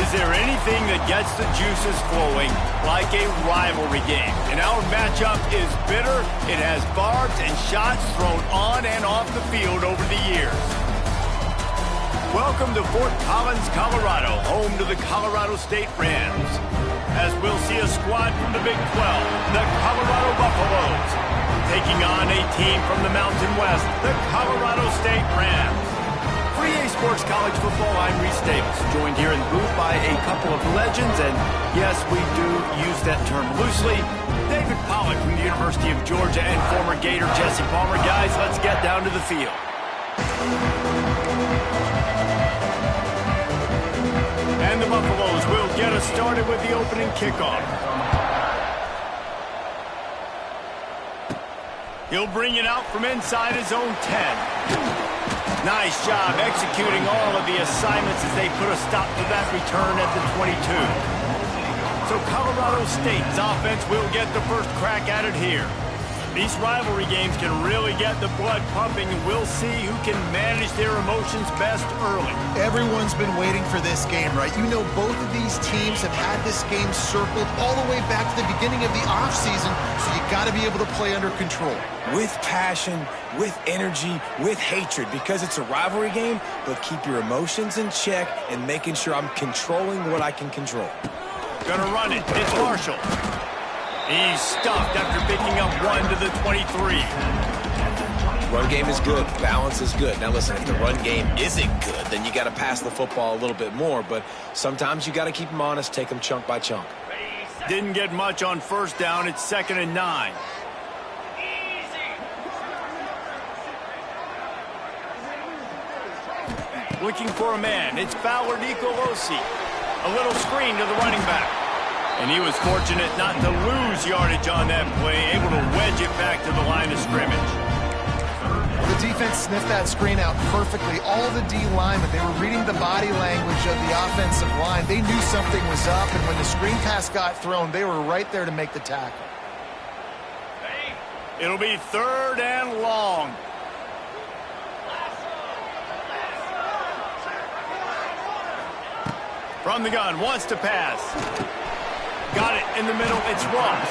Is there anything that gets the juices flowing like a rivalry game? And our matchup is bitter. It has barbs and shots thrown on and off the field over the years. Welcome to Fort Collins, Colorado, home to the Colorado State Rams. As we'll see a squad from the Big 12, the Colorado Buffaloes, taking on a team from the Mountain West, the Colorado State Rams. For EA Sports College Football, I'm Reese Davis, joined here in the booth by a couple of legends, and yes, we do use that term loosely. David Pollack from the University of Georgia and former Gator Jesse Palmer. Guys, let's get down to the field. And the Buffaloes will get us started with the opening kickoff. He'll bring it out from inside his own 10. Nice job executing all of the assignments as they put a stop to that return at the 22. So Colorado State's offense will get the first crack at it here. These rivalry games can really get the blood pumping, and we'll see who can manage their emotions best early. Everyone's been waiting for this game, right? You know, both of these teams have had this game circled all the way back to the beginning of the offseason, so you got to be able to play under control. With passion, with energy, with hatred, because it's a rivalry game, but keep your emotions in check and making sure I'm controlling what I can control. Gonna run it. It's Marshall. He's stuffed after picking up one to the 23. Run game is good. Balance is good. Now listen, if the run game isn't good, then you got to pass the football a little bit more. But sometimes you got to keep them honest, take them chunk by chunk. Didn't get much on first down. It's 2nd and 9. Looking for a man. It's Fowler Nicolosi. A little screen to the running back. And he was fortunate not to lose yardage on that play, able to wedge it back to the line of scrimmage. The defense sniffed that screen out perfectly. All the D linemen, they were reading the body language of the offensive line. They knew something was up, and when the screen pass got thrown, they were right there to make the tackle. It'll be 3rd and long. From the gun, wants to pass. Got it in the middle, it's Ross.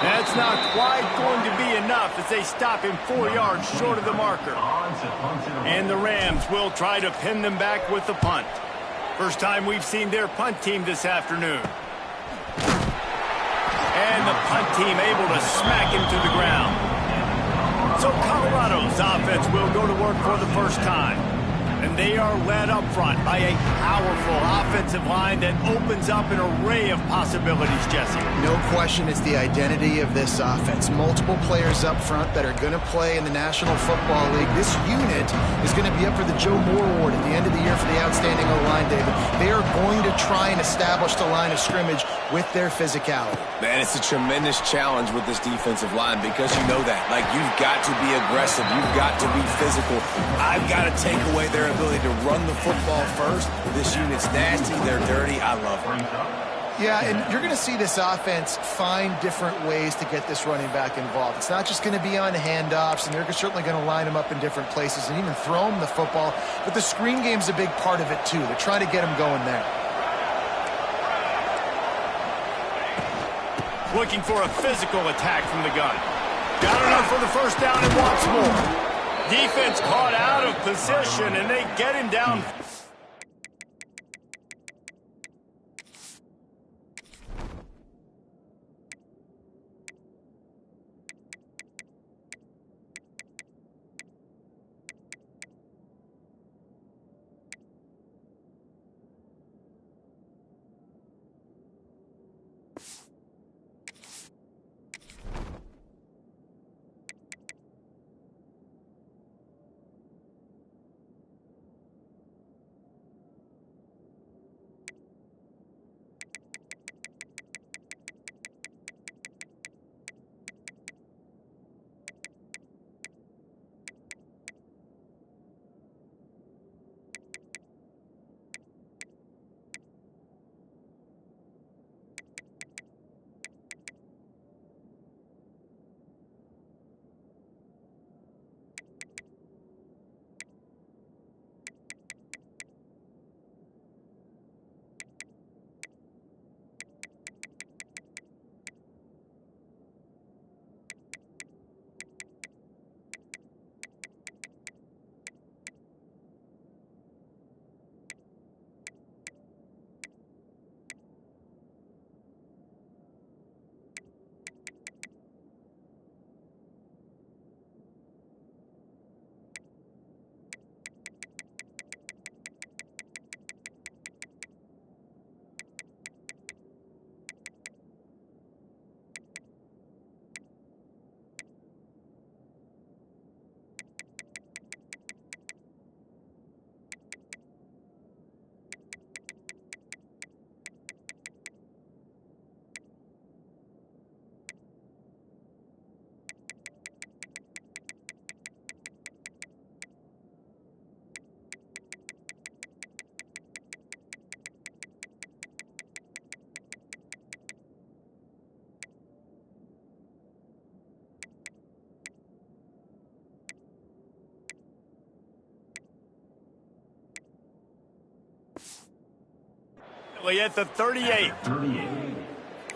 That's not quite going to be enough as they stop him 4 yards short of the marker. And the Rams will try to pin them back with the punt. First time we've seen their punt team this afternoon. And the punt team able to smack him to the ground. So Colorado's offense will go to work for the first time. And they are led up front by a powerful offensive line that opens up an array of possibilities, Jesse. No question it's the identity of this offense. Multiple players up front that are going to play in the National Football League. This unit is going to be up for the Joe Moore Award at the end of the year for the outstanding O-line, David. They are going to try and establish the line of scrimmage with their physicality. Man, it's a tremendous challenge with this defensive line because you know that. Like, you've got to be aggressive. You've got to be physical. I've got to take away their ability to run the football first. This unit's nasty. They're dirty. I love them. Yeah, and you're going to see this offense find different ways to get this running back involved. It's not just going to be on handoffs, and they're certainly going to line him up in different places and even throw him the football. But the screen game's a big part of it, too. They're trying to get him going there. Looking for a physical attack from the gun. Got enough for the first down and wants more. Defense caught out of position, and they get him down. At the 38.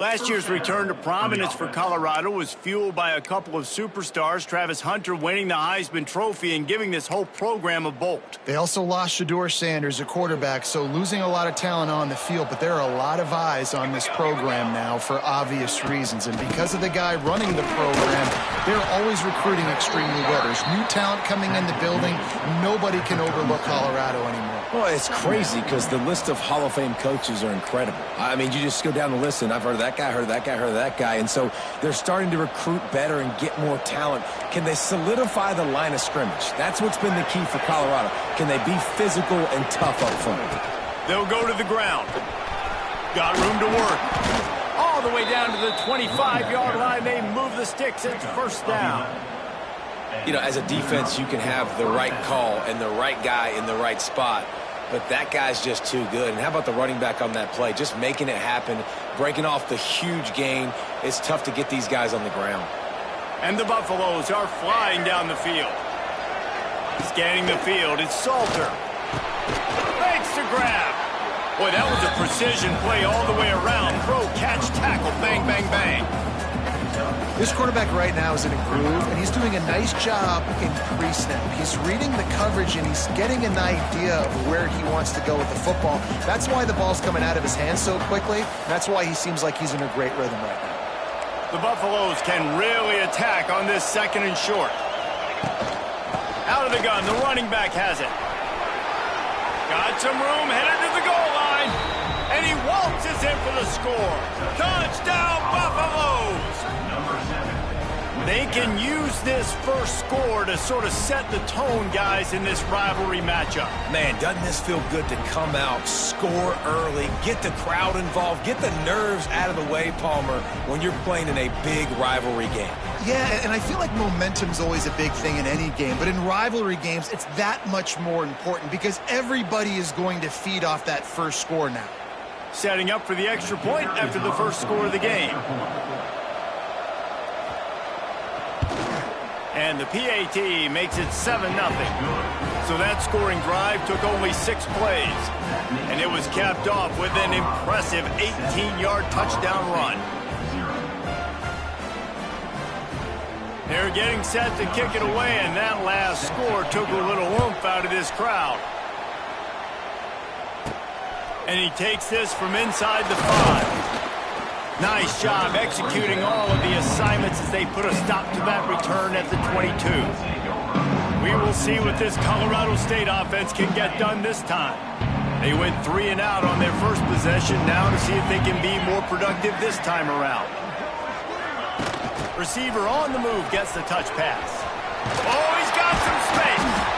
Last year's return to prominence for Colorado was fueled by a couple of superstars, Travis Hunter winning the Heisman Trophy and giving this whole program a bolt. They also lost Shedeur Sanders, a quarterback, so losing a lot of talent on the field, but there are a lot of eyes on this program now for obvious reasons. And because of the guy running the program, they're always recruiting extremely well. There's new talent coming in the building. Nobody can overlook Colorado anymore. Well, it's crazy because the list of Hall of Fame coaches are incredible. I mean, you just go down the list, and I've heard of that guy, heard of that guy, heard of that guy. And so they're starting to recruit better and get more talent. Can they solidify the line of scrimmage? That's what's been the key for Colorado. Can they be physical and tough up front? They'll go to the ground. Got room to work. All the way down to the 25-yard line. They move the sticks. It's first down. You know, as a defense, you can have the right call and the right guy in the right spot. But that guy's just too good. And how about the running back on that play? Just making it happen, breaking off the huge gain. It's tough to get these guys on the ground. And the Buffaloes are flying down the field. Scanning the field, it's Salter. Makes the grab. Boy, that was a precision play all the way around. Throw, catch, tackle, bang, bang, bang. This quarterback right now is in a groove, and he's doing a nice job in pre-snap. He's reading the coverage, and he's getting an idea of where he wants to go with the football. That's why the ball's coming out of his hands so quickly. That's why he seems like he's in a great rhythm right now. The Buffaloes can really attack on this second and short. Out of the gun, the running back has it. Got some room, headed to the goal line. And he waltzes in for the score. Touchdown, Buffaloes! They can use this first score to sort of set the tone, guys, in this rivalry matchup. Man, doesn't this feel good to come out, score early, get the crowd involved, get the nerves out of the way, Palmer, when you're playing in a big rivalry game? Yeah, and I feel like momentum's always a big thing in any game, but in rivalry games, it's that much more important because everybody is going to feed off that first score now. Setting up for the extra point after the first score of the game. And the PAT makes it 7-0. So that scoring drive took only 6 plays. And it was capped off with an impressive 18-yard touchdown run. They're getting set to kick it away, and that last score took a little oomph out of this crowd. And he takes this from inside the 5. Nice job executing all of the assignments as they put a stop to that return at the 22. We will see what this Colorado State offense can get done this time. They went 3 and out on their first possession, now to see if they can be more productive this time around. Receiver on the move gets the touch pass. Oh, he's got some space.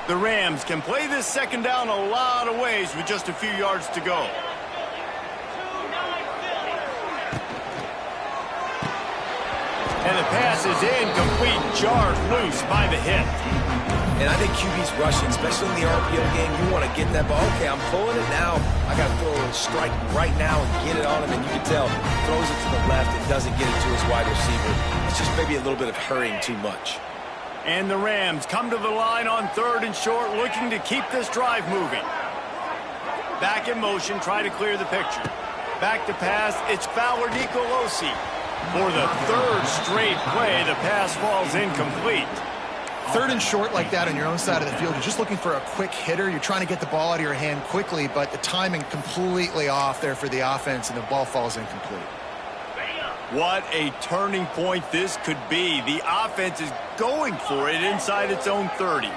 The Rams can play this second down a lot of ways with just a few yards to go. And the pass is incomplete, jarred loose by the hit. And I think QB's rushing, especially in the RPO game. You want to get that ball. Okay, I'm pulling it now. I got to throw a strike right now and get it on him. And you can tell, throws it to the left and doesn't get it to his wide receiver. It's just maybe a little bit of hurrying too much. And the Rams come to the line on 3rd and short, looking to keep this drive moving. Back in motion, try to clear the picture. Back to pass, it's Fowler Nicolosi. For the 3rd straight play, the pass falls incomplete. 3rd and short like that on your own side of the field, you're just looking for a quick hitter. You're trying to get the ball out of your hand quickly, but the timing completely off there for the offense, and the ball falls incomplete. What a turning point this could be. The offense is going for it inside its own 30.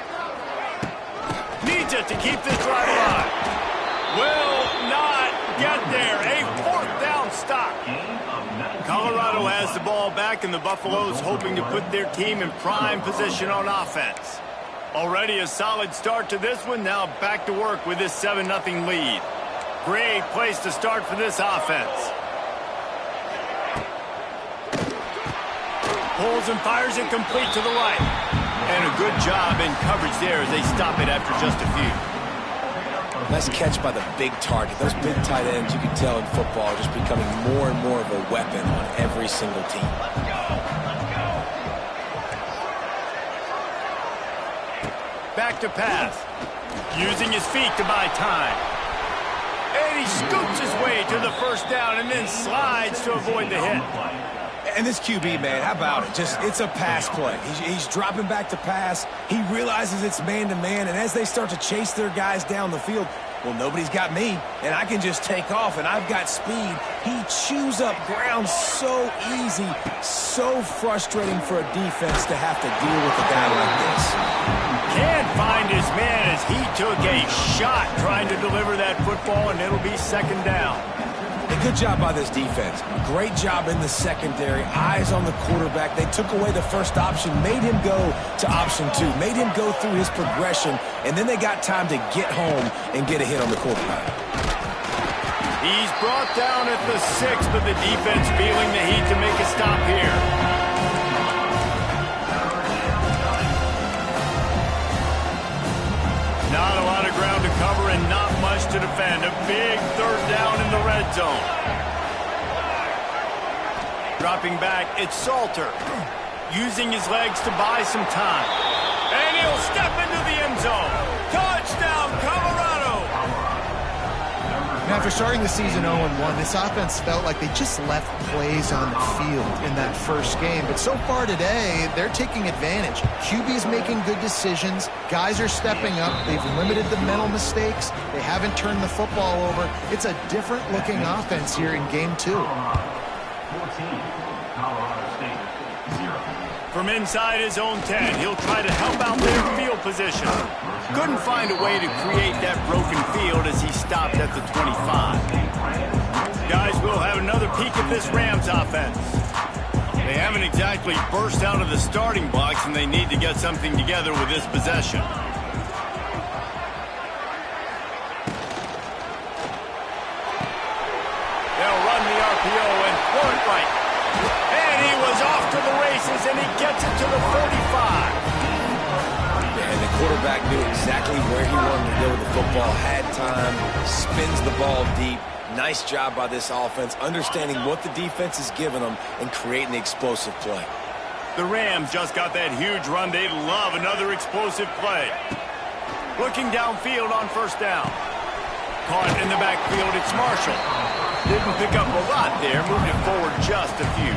Needs it to keep this drive alive. Will not get there. A 4th down stop. Colorado has the ball back, and the Buffaloes hoping to put their team in prime position on offense. Already a solid start to this one. Now back to work with this 7-0 lead. Great place to start for this offense. Pulls and fires it complete to the right. And a good job in coverage there as they stop it after just a few. Nice catch by the big target. Those big tight ends, you can tell in football, are just becoming more and more of a weapon on every single team. Back to pass. Using his feet to buy time. And he scoots his way to the first down and then slides to avoid the hit. And this QB, man, how about it? It's a pass play. He's dropping back to pass. He realizes it's man-to-man, and as they start to chase their guys down the field, well, nobody's got me, and I can just take off, and I've got speed. He chews up ground so easy, so frustrating for a defense to have to deal with a guy like this. Can't find his man as he took a shot trying to deliver that football, and it'll be second down. A good job by this defense. Great job in the secondary. Eyes on the quarterback. They took away the first option, made him go to option 2, made him go through his progression, and then they got time to get home and get a hit on the quarterback. He's brought down at the 6, but the defense feeling the heat to make a stop here. Not a lot of ground to cover and not much to defend. A big third down in the red zone. Dropping back, it's Salter. Using his legs to buy some time. And he'll step into the end zone. Touchdown, Colorado! Now, after starting the season 0-1, this offense felt like they just left plays on the field in that first game. But so far today, they're taking advantage. QB's making good decisions. Guys are stepping up. They've limited the mental mistakes. They haven't turned the football over. It's a different-looking offense here in Game 2. From inside his own 10, he'll try to help out their field position. Couldn't find a way to create that broken field as he stopped at the 25. Guys, we'll have another peek at this Rams offense. They haven't exactly burst out of the starting blocks, and they need to get something together with this possession. They'll run the RPO and throw it right. And he was off to the races, and he gets it to the 45. And the quarterback knew exactly where he wanted to go with the football, had time, spins the ball deep. Nice job by this offense, understanding what the defense is giving them and creating the explosive play. The Rams just got that huge run. They'd love another explosive play. Looking downfield on first down. Caught in the backfield, it's Marshall. Didn't pick up a lot there, moved it forward just a few.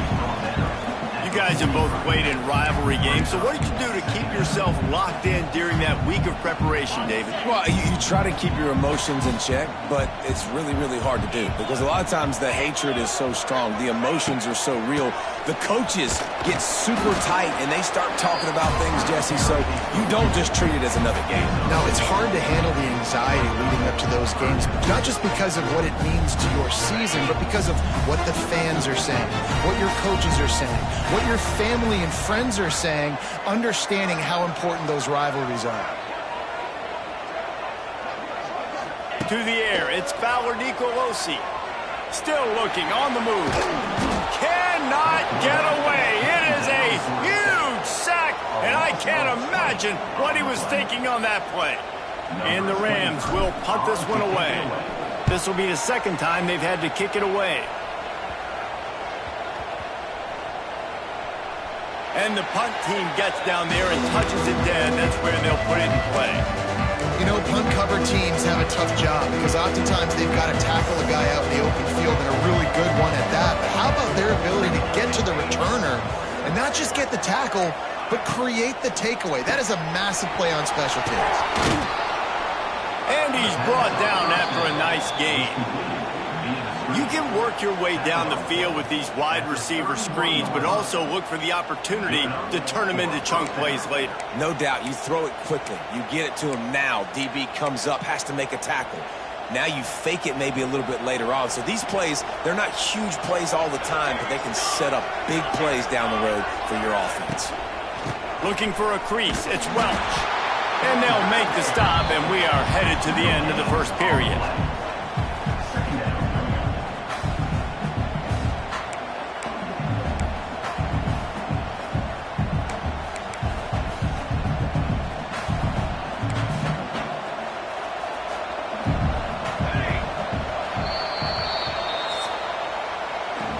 You guys have both played in rivalry games, so what did you do to keep yourself locked in during that week of preparation, David? Well, you try to keep your emotions in check, but it's really, really hard to do because a lot of times the hatred is so strong, the emotions are so real. The coaches get super tight and they start talking about things, Jesse, so you don't just treat it as another game. No, it's hard to handle the anxiety leading up to those games, not just because of what it means to your season, but because of what the fans are saying, what your coaches are saying, what your family and friends are saying, understanding how important those rivalries are. To the air, it's Fowler Nicolosi. Still looking, on the move. Cannot get away. It is a huge sack, and I can't imagine what he was thinking on that play. And the Rams will punt this one away. This will be the second time they've had to kick it away. And the punt team gets down there and touches it dead. That's where they'll put it in play. You know, punt cover teams have a tough job because oftentimes they've got to tackle a guy out in the open field, and a really good one at that. But how about their ability to get to the returner and not just get the tackle, but create the takeaway? That is a massive play on special teams. And he's brought down after a nice gain. You can work your way down the field with these wide receiver screens, but also look for the opportunity to turn them into chunk plays later. No doubt, you throw it quickly. You get it to him now. DB comes up, has to make a tackle. Now you fake it maybe a little bit later on. So these plays, they're not huge plays all the time, but they can set up big plays down the road for your offense. Looking for a crease, it's Welch. And they'll make the stop, and we are headed to the end of the first period.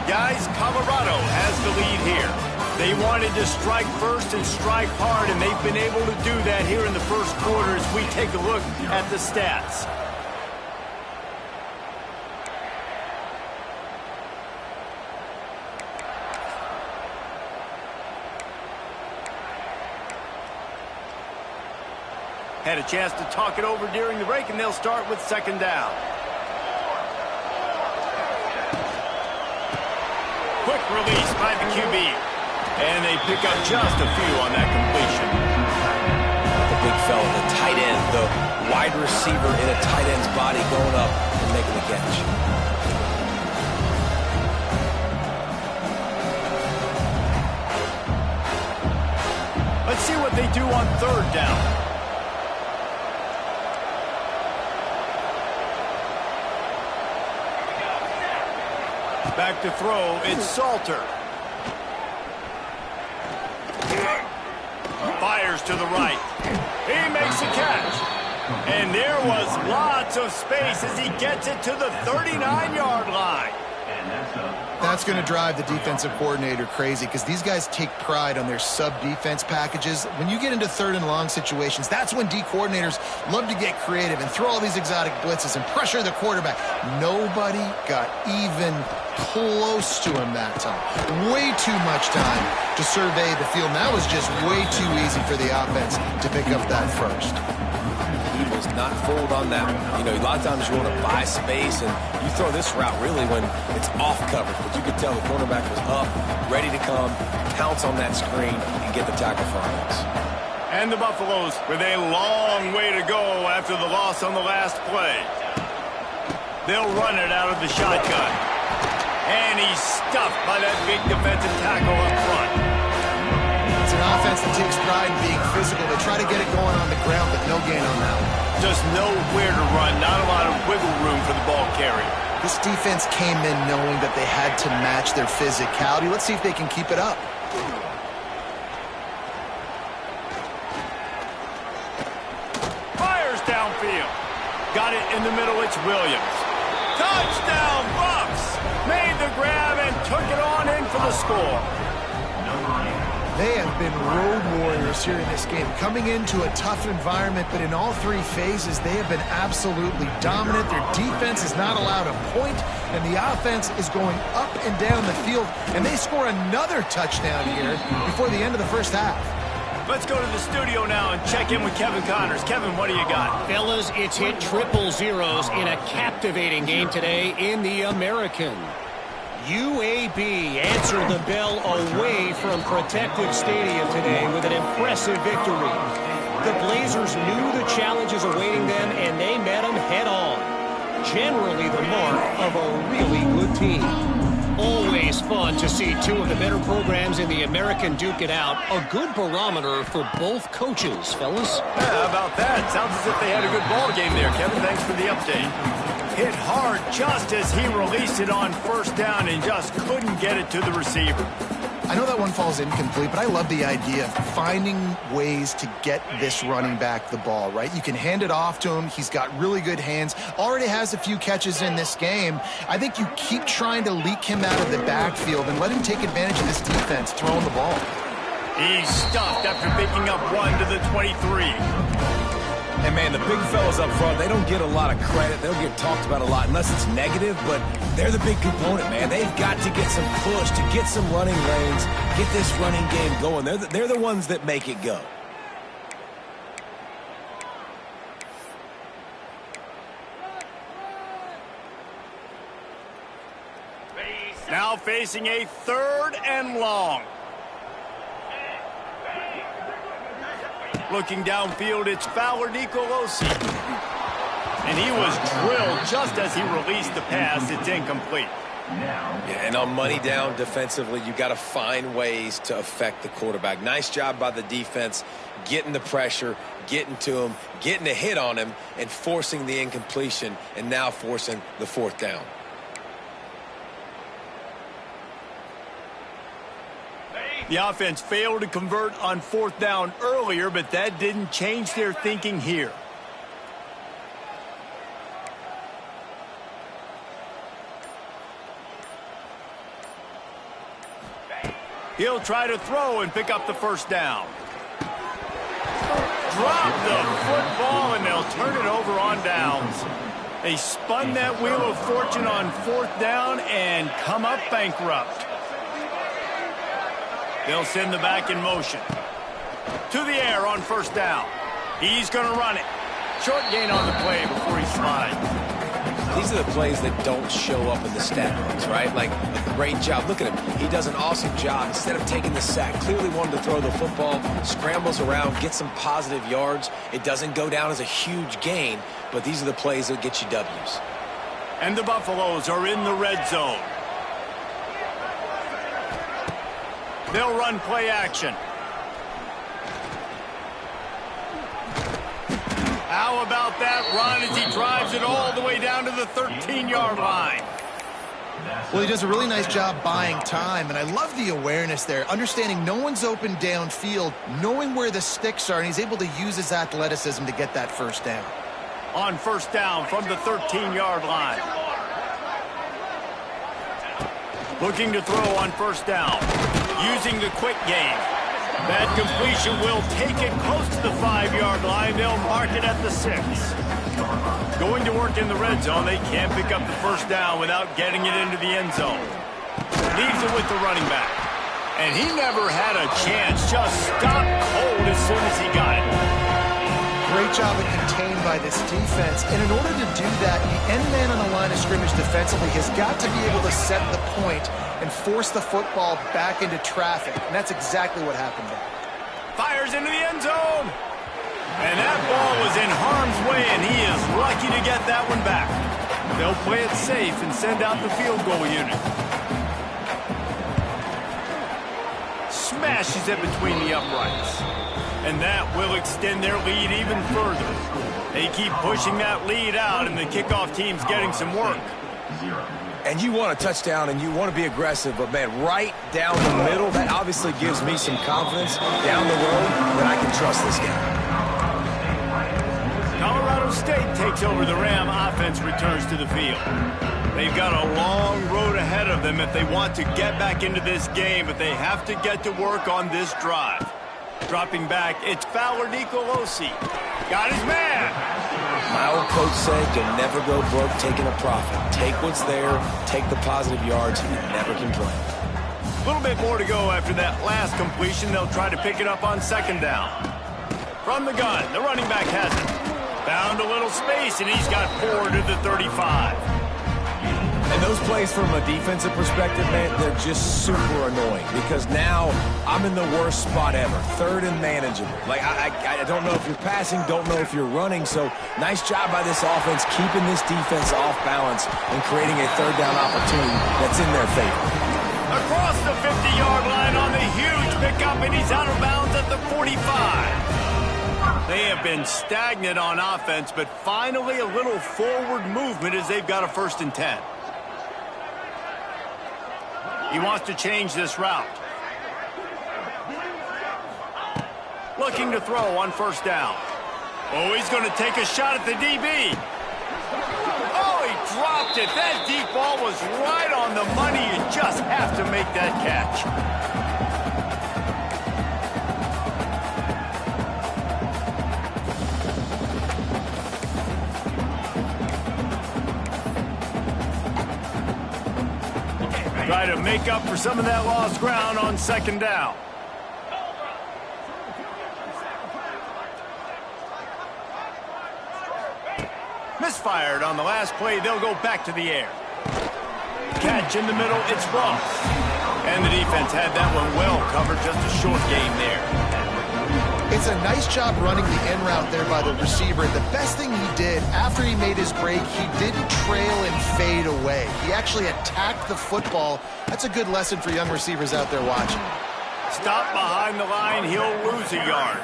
Guys, Colorado has the lead here. They wanted to strike first and strike hard, and they've been able to do that here in the first quarter as we take a look at the stats. Had a chance to talk it over during the break, and they'll start with second down. Quick release by the QB. And they pick up just a few on that completion. The big fella, the tight end, the wide receiver in a tight end's body going up and making the catch. Let's see what they do on third down. Back to throw, it's Salter. Fires to the right. He makes a catch. And there was lots of space as he gets it to the 39-yard line. That's going to drive the defensive coordinator crazy because these guys take pride on their sub-defense packages. When you get into third and long situations, that's when D coordinators love to get creative and throw all these exotic blitzes and pressure the quarterback. Nobody got even close to him that time. Way too much time to survey the field. And that was just way too easy for the offense to pick up that first. He was not fooled on that one. You know, a lot of times you want to buy space, and you throw this route really when it's off coverage. But you could tell the cornerback was up, ready to come, pounce on that screen, and get the tackle for Hines. And the Buffaloes with a long way to go after the loss on the last play. They'll run it out of the shotgun. And he's stuffed by that big defensive tackle up front. It's an offense that takes pride in being physical. They try to get it going on the ground, but no gain on that one. Just nowhere to run, not a lot of wiggle room for the ball carrier. This defense came in knowing that they had to match their physicality. Let's see if they can keep it up. Fires downfield. Got it in the middle, it's Williams. Touchdown, Buffs! Made the grab and took it on in for the score. They have been road warriors here in this game, coming into a tough environment, but in all three phases, they have been absolutely dominant. Their defense is not allowed a point, and the offense is going up and down the field, and they score another touchdown here before the end of the first half. Let's go to the studio now and check in with Kevin Connors. Kevin, what do you got? Fellas, it's hit triple zeros in a captivating game today in the American. UAB answered the bell away from Protective Stadium today with an impressive victory. The Blazers knew the challenges awaiting them, and they met them head-on. Generally the mark of a really good team. Always fun to see two of the better programs in the American duke it out. A good barometer for both coaches, fellas. Yeah, how about that? Sounds as if they had a good ball game there, Kevin. Thanks for the update. Hit hard just as he released it on first down and just couldn't get it to the receiver. I know that one falls incomplete, but I love the idea of finding ways to get this running back the ball, right? You can hand it off to him. He's got really good hands. Already has a few catches in this game. I think you keep trying to leak him out of the backfield and let him take advantage of this defense throwing the ball. He's stuffed after picking up one to the 23. And, man, the big fellas up front, they don't get a lot of credit. They'll get talked about a lot unless it's negative, but they're the big component, man. They've got to get some push, to get some running lanes, get this running game going. They're the ones that make it go. Now facing a third and long. Looking downfield, it's Fowler Nicolosi. And he was drilled just as he released the pass. It's incomplete. Yeah, and on money down defensively, you got to find ways to affect the quarterback. Nice job by the defense, getting the pressure, getting to him, getting a hit on him, and forcing the incompletion, and now forcing the fourth down. The offense failed to convert on fourth down earlier, but that didn't change their thinking here. He'll try to throw and pick up the first down. Drop the football, and they'll turn it over on downs. They spun that wheel of fortune on fourth down and come up bankrupt. They'll send the back in motion. To the air on first down. He's going to run it. Short gain on the play before he slides. These are the plays that don't show up in the stat books, right? Like, a great job. Look at him. He does an awesome job. Instead of taking the sack, clearly wanted to throw the football, scrambles around, get some positive yards. It doesn't go down as a huge gain, but these are the plays that get you W's. And the Buffaloes are in the red zone. They'll run play action. How about that run as he drives it all the way down to the 13-yard line? Well, he does a really nice job buying time, and I love the awareness there, understanding no one's open downfield, knowing where the sticks are, and he's able to use his athleticism to get that first down. On first down from the 13-yard line. Looking to throw on first down. Using the quick game. That completion will take it close to the 5-yard line. They'll mark it at the 6. Going to work in the red zone. They can't pick up the first down without getting it into the end zone. Leaves it with the running back. And he never had a chance. Just stopped cold as soon as he got it. Great job of contained by this defense. And in order to do that, the end man on the line of scrimmage defensively has got to be able to set the point and force the football back into traffic. And that's exactly what happened there. Fires into the end zone. And that ball was in harm's way, and he is lucky to get that one back. They'll play it safe and send out the field goal unit. Smashes it between the uprights. And that will extend their lead even further. They keep pushing that lead out, and the kickoff team's getting some work. And you want a touchdown, and you want to be aggressive, but, man, right down the middle, that obviously gives me some confidence down the road that I can trust this guy. Colorado State takes over. The Ram offense returns to the field. They've got a long road ahead of them if they want to get back into this game, but they have to get to work on this drive. Dropping back, it's Fowler Nicolosi. Got his man. My old coach said you'll never go broke taking a profit. Take what's there, take the positive yards, and you never complain. A little bit more to go after that last completion. They'll try to pick it up on second down. From the gun, the running back has it. Found a little space, and he's got 4 to the 35. And those plays from a defensive perspective, man, they're just super annoying because now I'm in the worst spot ever, third and manageable. Like, I don't know if you're passing, don't know if you're running, so nice job by this offense keeping this defense off balance and creating a third down opportunity that's in their favor. Across the 50-yard line on the huge pickup, and he's out of bounds at the 45. They have been stagnant on offense, but finally a little forward movement as they've got a 1st and 10. He wants to change this route. Looking to throw on first down. Oh, he's going to take a shot at the DB. Oh, he dropped it. That deep ball was right on the money. You just have to make that catch. Try to make up for some of that lost ground on second down. Misfired on the last play. They'll go back to the air. Catch in the middle. It's Ross. And the defense had that one well covered. Just a short game there. It's a nice job running the in route there by the receiver. And the best thing he did after he made his break, he didn't trail and fade away. He actually attacked the football. That's a good lesson for young receivers out there watching. Stop behind the line. He'll lose a yard.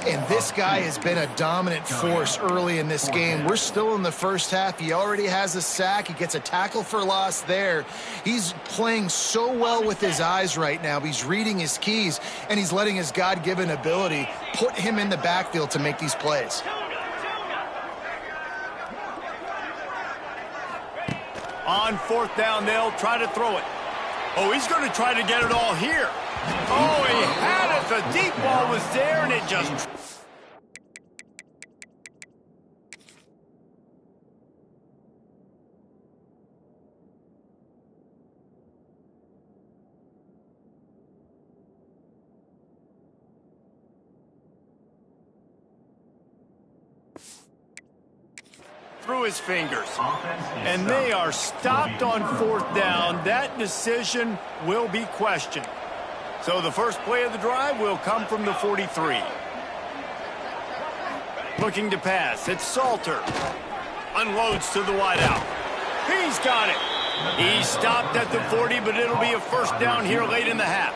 And this guy has been a dominant force early in this game. We're still in the first half. He already has a sack. He gets a tackle for loss there. He's playing so well with his eyes right now. He's reading his keys, and he's letting his God-given ability put him in the backfield to make these plays. On fourth down, they'll try to throw it. Oh, he's going to try to get it all here. Oh, he had it. The deep ball was there, and it just... through his fingers. And they are stopped on 4th down. That decision will be questioned. So the first play of the drive will come from the 43. Looking to pass. It's Salter. Unloads to the wideout. He's got it. He stopped at the 40, but it'll be a first down here late in the half.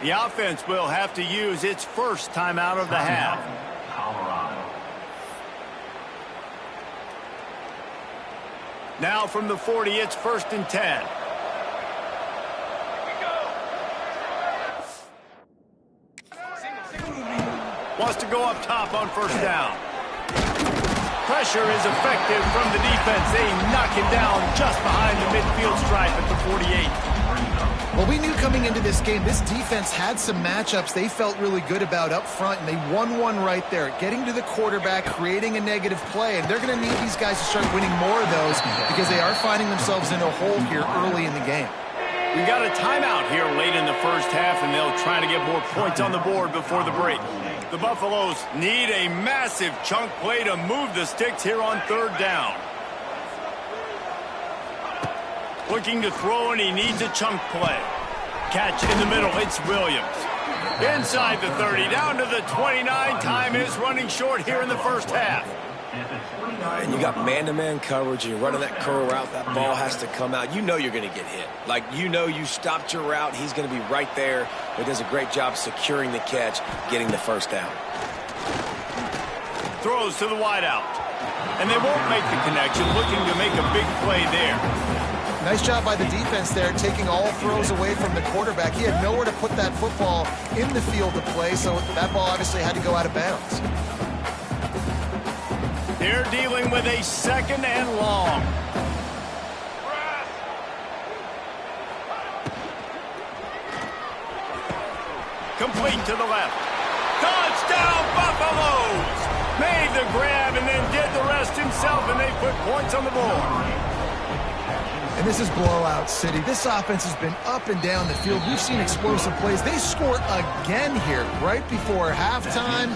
The offense will have to use its first timeout of the half. Now from the 40, it's 1st and 10. Wants to go up top on 1st down. Pressure is effective from the defense. They knock him down just behind the midfield stripe at the 48. Well, we knew coming into this game, this defense had some matchups they felt really good about up front, and they won one right there, getting to the quarterback, creating a negative play, and they're going to need these guys to start winning more of those because they are finding themselves in a hole here early in the game. We got a timeout here late in the first half, and they'll try to get more points on the board before the break. The Buffaloes need a massive chunk play to move the sticks here on 3rd down. Looking to throw, and he needs a chunk play. Catch in the middle. It's Williams. Inside the 30, down to the 29. Time is running short here in the first half. And you got man-to-man coverage, and you're running that curl route. That ball has to come out. You know you're going to get hit. Like, you know you stopped your route. He's going to be right there. He does a great job securing the catch, getting the first down. Throws to the wideout. And they won't make the connection, looking to make a big play there. Nice job by the defense there, taking all throws away from the quarterback. He had nowhere to put that football in the field to play, so that ball obviously had to go out of bounds. They're dealing with a 2nd and long. Complete to the left. Touchdown, Buffaloes! Made the grab and then did the rest himself, and they put points on the board. And this is blowout city. This offense has been up and down the field. We've seen explosive plays. They score again here right before halftime.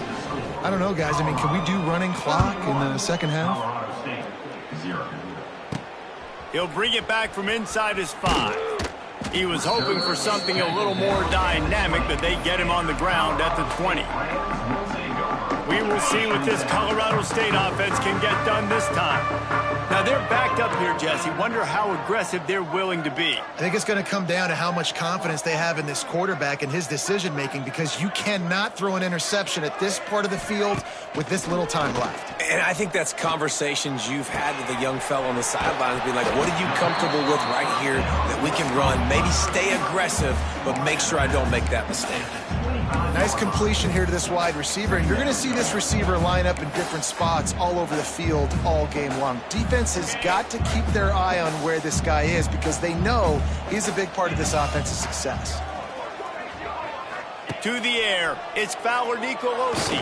I don't know, guys. I mean, can we do running clock in the second half? He'll bring it back from inside his 5. He was hoping for something a little more dynamic, but they get him on the ground at the 20. We will see what this Colorado State offense can get done this time. Now, they're backed up here, Jesse. Wonder how aggressive they're willing to be. I think it's going to come down to how much confidence they have in this quarterback and his decision-making, because you cannot throw an interception at this part of the field with this little time left. And I think that's conversations you've had with the young fellow on the sidelines, being like, what are you comfortable with right here that we can run? Maybe stay aggressive, but make sure I don't make that mistake. Nice completion here to this wide receiver, and you're going to see this receiver line up in different spots all over the field all game long. Defense has got to keep their eye on where this guy is, because they know he's a big part of this offense's success. To the air, it's Fowler Nicolosi.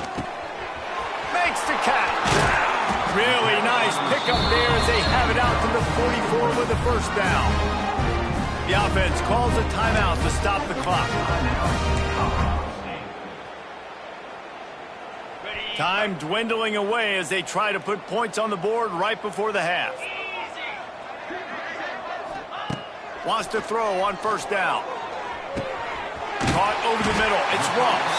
Makes the catch. Really nice pickup there as they have it out to the 44 with the first down. The offense calls a timeout to stop the clock. Time dwindling away as they try to put points on the board right before the half. Wants to throw on 1st down. Caught over the middle. It's Ross.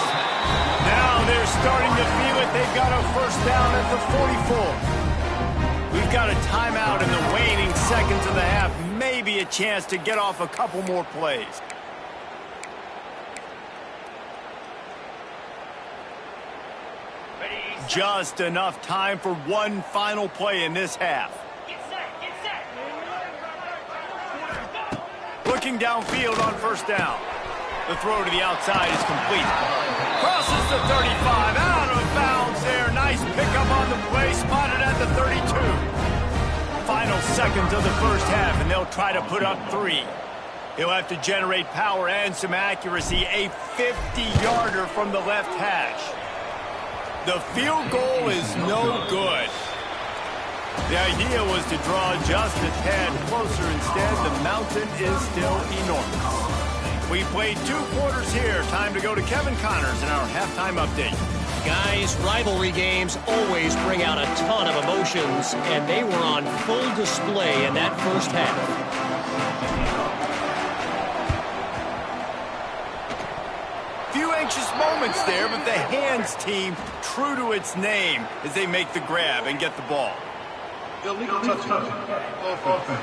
Now they're starting to feel it. They've got a 1st down at the 44. We've got a timeout in the waning seconds of the half. Maybe a chance to get off a couple more plays. Just enough time for one final play in this half. Looking downfield on 1st down. The throw to the outside is complete. Crosses the 35, out of bounds there. Nice pickup on the play, spotted at the 32. Final seconds of the first half, and they'll try to put up 3. He'll have to generate power and some accuracy. A 50-yarder from the left hash. The field goal is no good. The idea was to draw just a tad closer. Instead, the mountain is still enormous. We played 2 quarters here. Time to go to Kevin Connors in our halftime update. Guys, rivalry games always bring out a ton of emotions, and they were on full display in that first half. Few anxious moments there, but the hands team true to its name as they make the grab and get the ball. Illegal touching. Offense.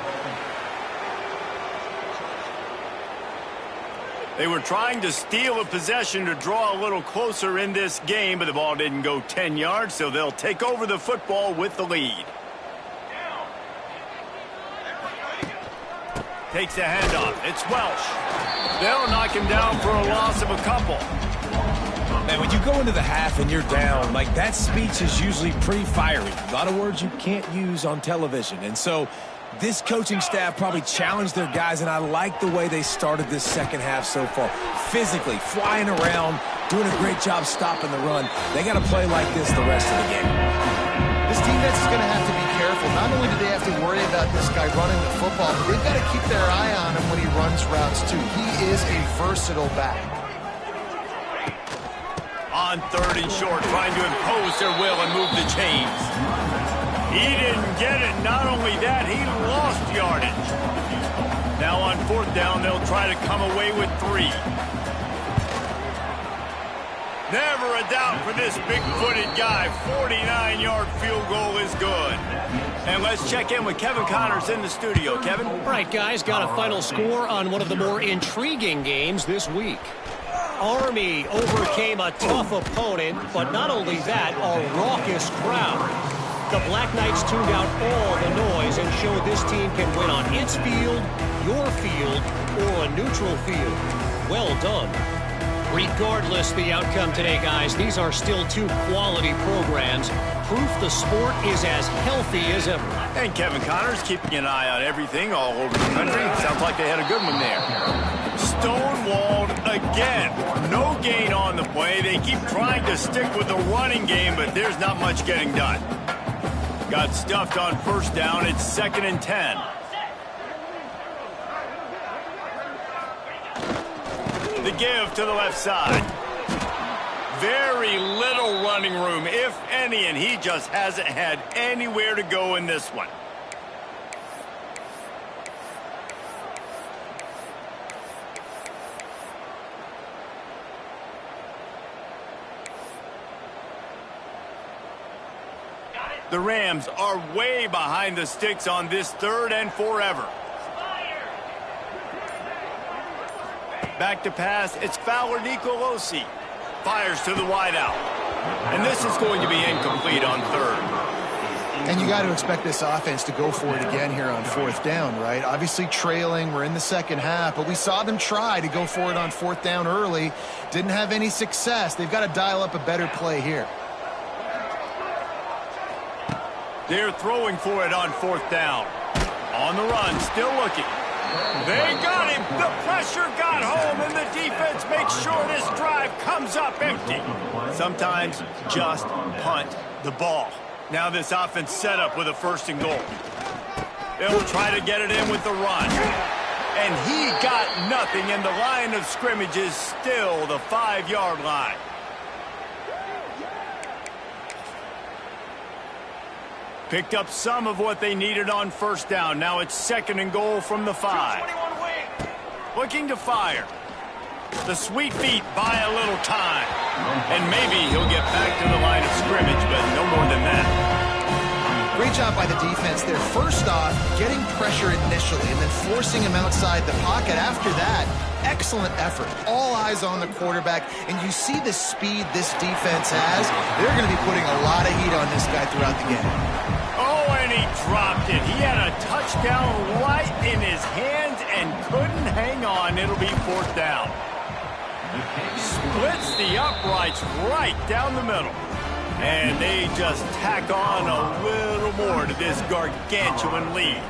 They were trying to steal a possession to draw a little closer in this game, but the ball didn't go 10 yards, so they'll take over the football with the lead. Takes the handoff. It's Welsh. They'll knock him down for a loss of a couple. Man, when you go into the half and you're down, like, that speech is usually pretty fiery. A lot of words you can't use on television. And so this coaching staff probably challenged their guys, and I like the way they started this second half so far. Physically, flying around, doing a great job stopping the run. They got to play like this the rest of the game. This defense is going to have to be careful. Not only do they have to worry about this guy running the football, but they've got to keep their eye on him when he runs routes, too. He is a versatile back. On 3rd and short, trying to impose their will and move the chains. He didn't get it. Not only that, he lost yardage. Now on 4th down, they'll try to come away with 3. Never a doubt for this big-footed guy. 49-yard field goal is good. And let's check in with Kevin Connors in the studio. Kevin? All right, guys, got a final score on one of the more intriguing games this week. Army overcame a tough opponent, but not only that, a raucous crowd. The Black Knights tuned out all the noise and showed this team can win on its field, your field, or a neutral field. Well done. Regardless the outcome today, guys, these are still 2 quality programs. Proof the sport is as healthy as ever. And Kevin Connors keeping an eye on everything all over the country. Sounds like they had a good one there. Stonewalled again. No gain on the play. They keep trying to stick with the running game, but there's not much getting done. Got stuffed on 1st down. It's 2nd and 10. The give to the left side. Very little running room, if any, and he just hasn't had anywhere to go in this one. The Rams are way behind the sticks on this 3rd and forever. Back to pass, it's Fowler Nicolosi. Fires to the wideout. And this is going to be incomplete on 3rd. And you got to expect this offense to go for it again here on 4th down, right? Obviously trailing, we're in the second half, but we saw them try to go for it on 4th down early. Didn't have any success. They've got to dial up a better play here. They're throwing for it on 4th down. On the run, still looking. They got him. The pressure got home, and the defense makes sure this drive comes up empty. Sometimes just punt the ball. Now this offense set up with a 1st and goal. They'll try to get it in with the run. And he got nothing, and the line of scrimmage is still the 5-yard line. Picked up some of what they needed on 1st down. Now it's 2nd and goal from the 5. Looking to fire. The sweet feet buy a little time. And maybe he'll get back to the line of scrimmage, but no more than that. Great job by the defense there. First off, getting pressure initially and then forcing him outside the pocket. After that, excellent effort. All eyes on the quarterback. And you see the speed this defense has. They're going to be putting a lot of heat on this guy throughout the game. Oh, and he dropped it. He had a touchdown right in his hands and couldn't hang on. It'll be 4th down. Splits the uprights right down the middle. And they just tack on a little more to this gargantuan lead.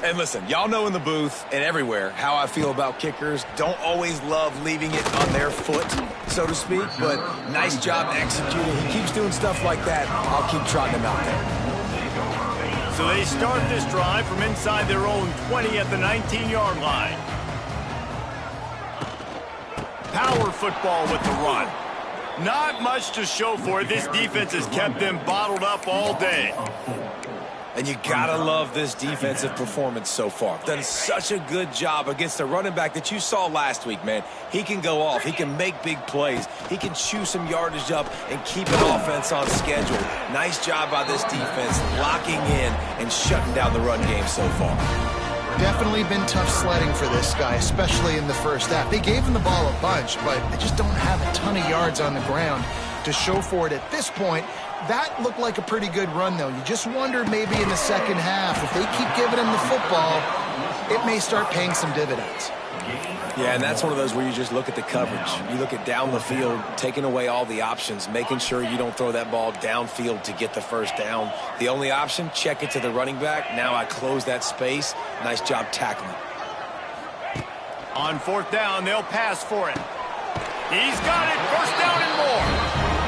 And listen, y'all know in the booth and everywhere how I feel about kickers. Don't always love leaving it on their foot, so to speak, but nice job executing. He keeps doing stuff like that. I'll keep trotting him out there. So they start this drive from inside their own 20 at the 19-yard line. Power football with the run. Not much to show for it. This defense has kept them bottled up all day. And you gotta love this defensive performance so far. Done such a good job against a running back that you saw last week, man. He can go off. He can make big plays. He can chew some yardage up and keep an offense on schedule. Nice job by this defense locking in and shutting down the run game so far. Definitely been tough sledding for this guy, especially in the first half. They gave him the ball a bunch, but they just don't have a ton of yards on the ground to show for it at this point. That looked like a pretty good run, though. You just wonder maybe in the second half, if they keep giving him the football, it may start paying some dividends. Yeah, and that's one of those where you just look at the coverage. You look at down the field, taking away all the options, making sure you don't throw that ball downfield to get the first down. The only option, check it to the running back. Now I close that space. Nice job tackling. On fourth down, they'll pass for it. He's got it. First down and more.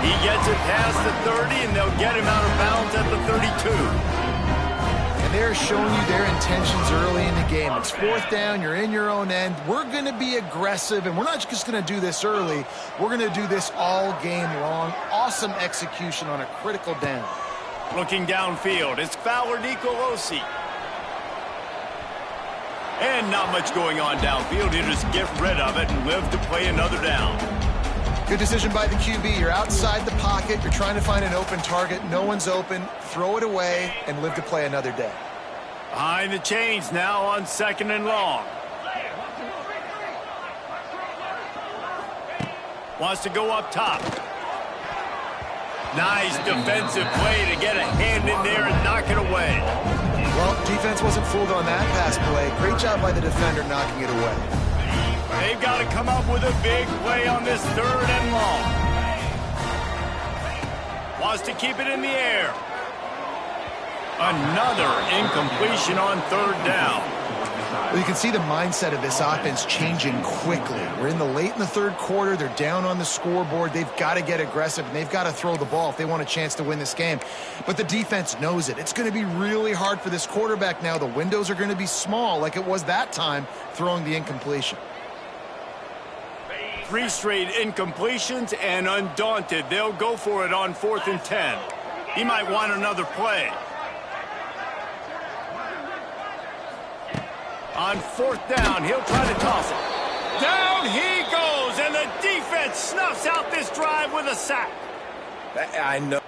He gets it past the 30, and they'll get him out of bounds at the 32. And they're showing you their intentions early in the game. It's fourth down. You're in your own end. We're going to be aggressive, and we're not just going to do this early. We're going to do this all game long. Awesome execution on a critical down. Looking downfield, it's Fowler Nicolosi. And not much going on downfield. He'll just get rid of it and live to play another down. Good decision by the QB. You're outside the pocket. You're trying to find an open target. No one's open. Throw it away and live to play another day. Behind the chains now on second and long. Wants to go up top. Nice defensive play to get a hand in there and knock it away. Well, defense wasn't fooled on that pass play. Great job by the defender knocking it away. They've got to come up with a big play on this third and long. Wants to keep it in the air. Another incompletion on third down. Well, you can see the mindset of this offense changing quickly. We're in the third quarter. They're down on the scoreboard. They've got to get aggressive, and they've got to throw the ball if they want a chance to win this game. But the defense knows it. It's going to be really hard for this quarterback now. The windows are going to be small like it was that time throwing the incompletion. 3 straight incompletions, and undaunted, they'll go for it on 4th and 10. He might want another play. On 4th down, he'll try to toss it. Down he goes, and the defense snuffs out this drive with a sack. I know.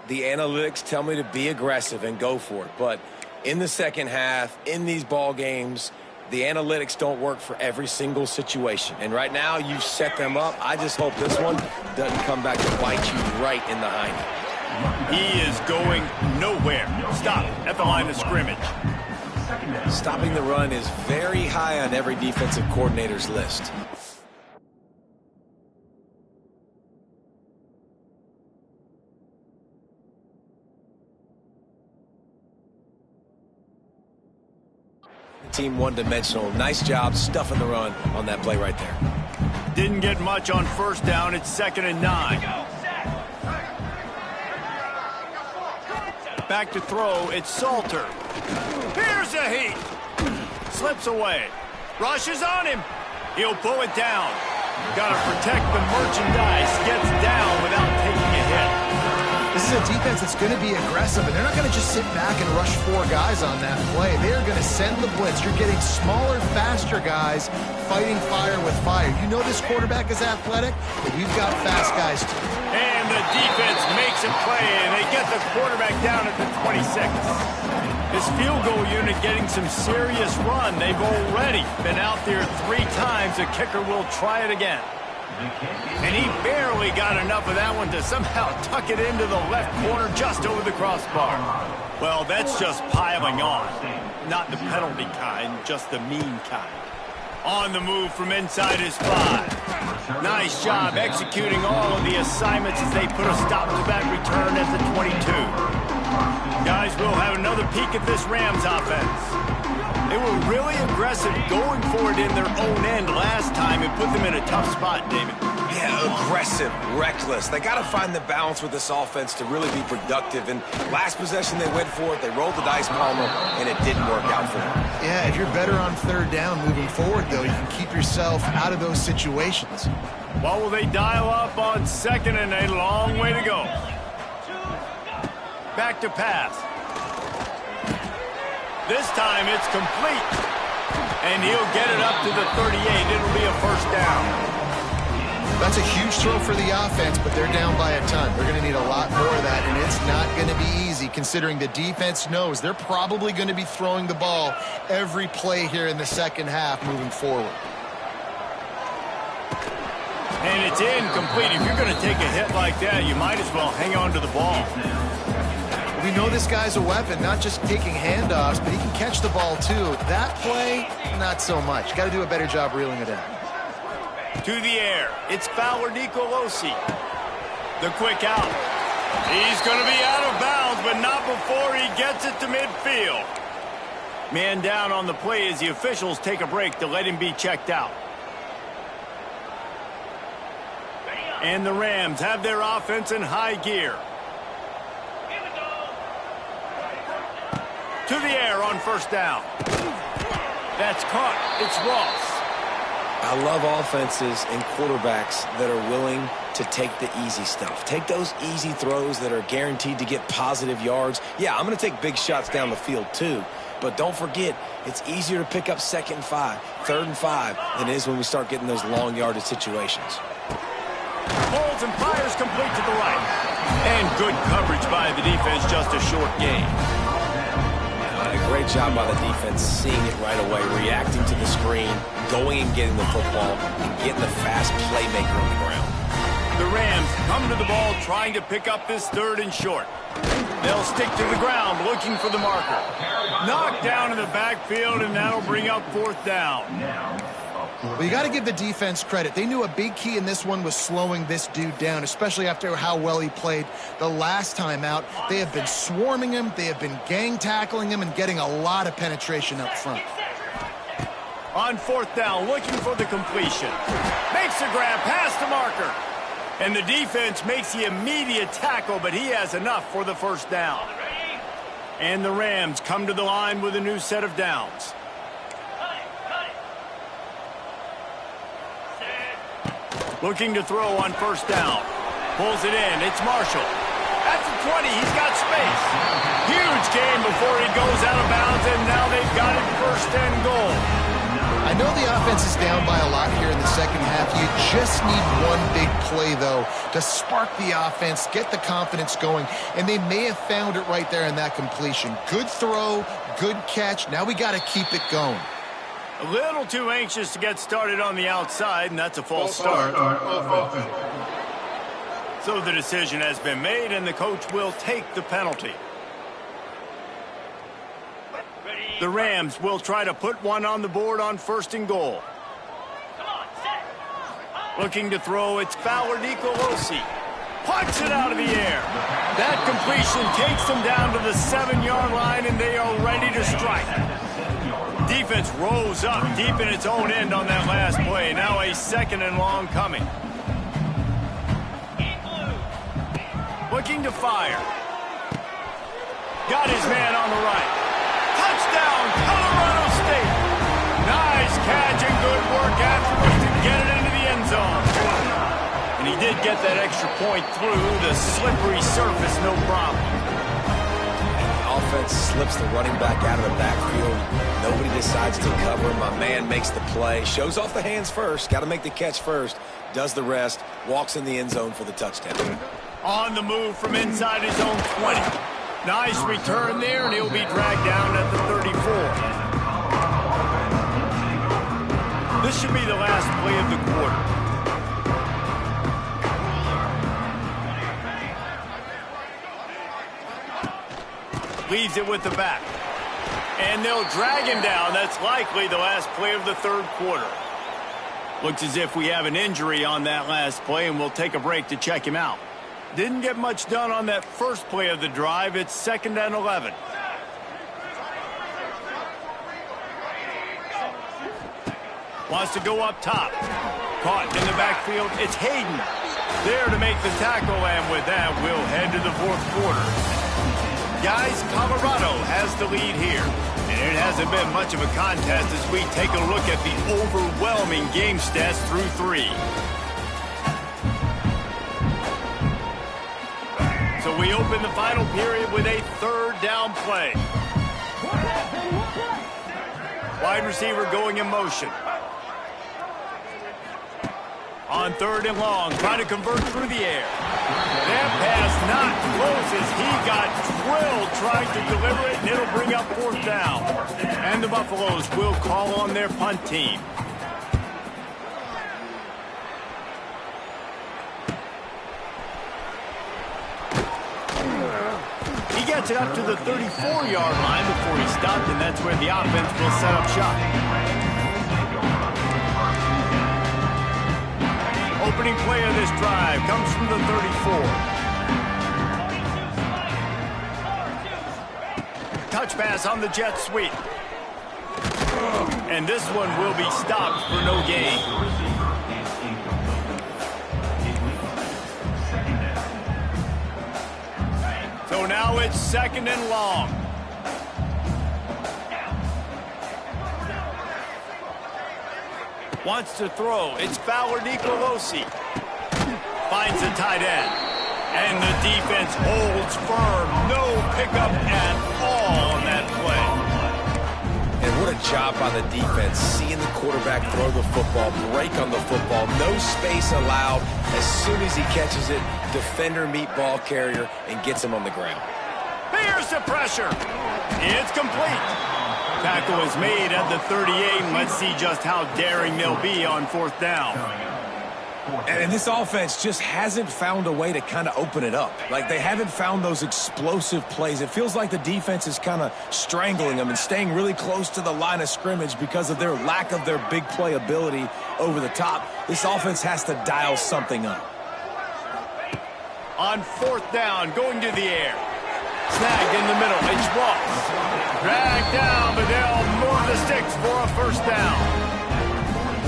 The analytics tell me to be aggressive and go for it. But in the second half, in these ball games, the analytics don't work for every single situation. And right now, you've set them up. I just hope this one doesn't come back to bite you right in the hind. He is going nowhere. Stop at the line of scrimmage. Stopping the run is very high on every defensive coordinator's list. Team one-dimensional. Nice job stuffing the run on that play right there. Didn't get much on first down. It's 2nd and 9. Back to throw. It's Salter. Here's a heat. Slips away. Rushes on him. He'll pull it down. Got to protect the merchandise. Gets down without taking a hit. This is a defense that's going to be aggressive, and they're not going to just sit back and rush 4 guys on that play. They're going to send the blitz. You're getting smaller, faster guys fighting fire with fire. You know this quarterback is athletic, but you've got fast guys too. And the defense makes a play, and they get the quarterback down at the 26. This field goal unit getting some serious run. They've already been out there 3 times. The kicker will try it again. And he barely got enough of that one to somehow tuck it into the left corner just over the crossbar. Well, that's just piling on. Not the penalty kind, just the mean kind. On the move from inside his 5. Nice job executing all of the assignments as they put a stop-to-back return at the 22. Guys, we'll have another peek at this Rams offense. They were really aggressive going for it in their own end last time and put them in a tough spot, David. Yeah, aggressive, reckless. They got to find the balance with this offense to really be productive. And last possession they went for it. They rolled the dice, Palmer, and it didn't work out for them. Yeah, if you're better on 3rd down moving forward, though, you can keep yourself out of those situations. What will they dial up on 2nd and a long way to go? Back to pass. This time it's complete. And he'll get it up to the 38. It'll be a 1st down. That's a huge throw for the offense, but they're down by a ton. They're going to need a lot more of that, and it's not going to be easy considering the defense knows they're probably going to be throwing the ball every play here in the 2nd half moving forward. And it's incomplete. If you're going to take a hit like that, you might as well hang on to the ball. We know this guy's a weapon, not just taking handoffs, but he can catch the ball too. That play, not so much. Got to do a better job reeling it in. To the air. It's Fowler Nicolosi. The quick out. He's going to be out of bounds, but not before he gets it to midfield. Man down on the play as the officials take a break to let him be checked out. And the Rams have their offense in high gear. To the air on 1st down. That's caught. It's Ross. I love offenses and quarterbacks that are willing to take the easy stuff. Take those easy throws that are guaranteed to get positive yards. Yeah, I'm going to take big shots down the field too. But don't forget, it's easier to pick up 2nd and 5, 3rd and 5 than it is when we start getting those long yardage situations. Holds and fires complete to the right. And good coverage by the defense, just a short gain. A great job by the defense, seeing it right away, reacting to the screen, going and getting the football, and getting the fast playmaker on the ground. The Rams come to the ball trying to pick up this 3rd and short. They'll stick to the ground looking for the marker. Knocked down in the backfield, and that'll bring up 4th down. Well, you got to give the defense credit. They knew a big key in this one was slowing this dude down, especially after how well he played the last time out. They have been swarming him. They have been gang tackling him and getting a lot of penetration up front. On 4th down, looking for the completion. Makes the grab past the marker. And the defense makes the immediate tackle, but he has enough for the 1st down. And the Rams come to the line with a new set of downs. Looking to throw on 1st down. Pulls it in. It's Marshall. At the 20, he's got space. Huge game before he goes out of bounds, and now they've got it 1st and goal. I know the offense is down by a lot here in the 2nd half. You just need one big play, though, to spark the offense, get the confidence going, and they may have found it right there in that completion. Good throw, good catch. Now we got to keep it going. A little too anxious to get started on the outside, and that's a false start. So the decision has been made, and the coach will take the penalty. The Rams will try to put one on the board on 1st and goal. Looking to throw, it's Fowler Nicolosi. Punch it out of the air. That completion takes them down to the 7-yard line, and they are ready to strike. defense rose up deep in its own end on that last play. Now a 2nd and long coming. Looking to fire. Got his man on the right. Touchdown, Colorado State. Nice catch and good work afterwards to get it into the end zone. And he did get that extra point through the slippery surface, no problem. Offense slips the running back out of the backfield. Nobody decides to cover him. My man makes the play. Shows off the hands first. Got to make the catch first. Does the rest. Walks in the end zone for the touchdown. On the move from inside his own 20. Nice return there, and he'll be dragged down at the 34. This should be the last play of the quarter. Leaves it with the back. And they'll drag him down. That's likely the last play of the 3rd quarter. Looks as if we have an injury on that last play, and we'll take a break to check him out. Didn't get much done on that first play of the drive. It's 2nd and 11. Wants to go up top. Caught in the backfield. It's Hayden there to make the tackle, and with that, we'll head to the 4th quarter. Guys, Colorado has the lead here, and it hasn't been much of a contest as we take a look at the overwhelming game stats through 3. So we open the final period with a 3rd down play. Wide receiver going in motion. On 3rd and long, trying to convert through the air. That pass not close as he got drilled trying to deliver it, and it'll bring up 4th down. And the Buffaloes will call on their punt team. He gets it up to the 34-yard line before he stopped, and that's where the offense will set up shop. Opening play of this drive comes from the 34. Touch pass on the jet sweep. And this one will be stopped for no gain. So now it's 2nd and long. Wants to throw. It's Fowler Nicolosi. Finds the tight end. And the defense holds firm. No pickup at all on that play. And what a job by the defense. Seeing the quarterback throw the football, break on the football, no space allowed. As soon as he catches it, defender meet ball carrier and gets him on the ground. Here's the pressure. It's complete. Tackle is made at the 38, and let's see just how daring they'll be on 4th down. And this offense just hasn't found a way to kind of open it up. Like, they haven't found those explosive plays. It feels like the defense is kind of strangling them and staying really close to the line of scrimmage because of their lack of their big play ability over the top. This offense has to dial something up. On 4th down, going to the air. Snagged in the middle. It's Ross. Dragged down, but they'll move the sticks for a 1st down.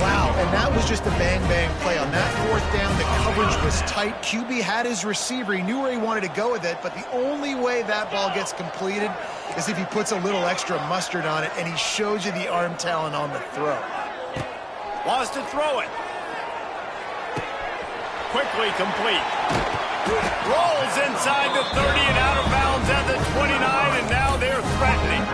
Wow, and that was just a bang-bang play. On that 4th down, the coverage was tight. QB had his receiver. He knew where he wanted to go with it, but the only way that ball gets completed is if he puts a little extra mustard on it, and he shows you the arm talent on the throw. Wants to throw it. Quickly complete. Rolls inside the 30 and out of bounds at the 29, and now they're threatening.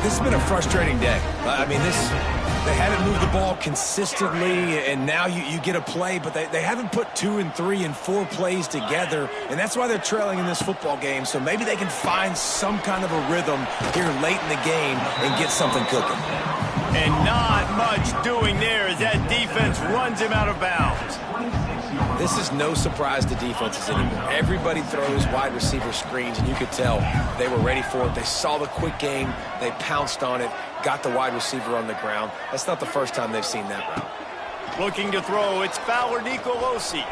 This has been a frustrating day. I mean, they haven't moved the ball consistently, and now you get a play, but they haven't put 2 and 3 and 4 plays together, and that's why they're trailing in this football game. So maybe they can find some kind of a rhythm here late in the game and get something cooking. And not much doing there as that defense runs him out of bounds. This is no surprise to defenses anymore. Everybody throws wide receiver screens, and you could tell they were ready for it. They saw the quick game. They pounced on it, got the wide receiver on the ground. That's not the first time they've seen that route. Looking to throw, it's Fowler Nicolosi.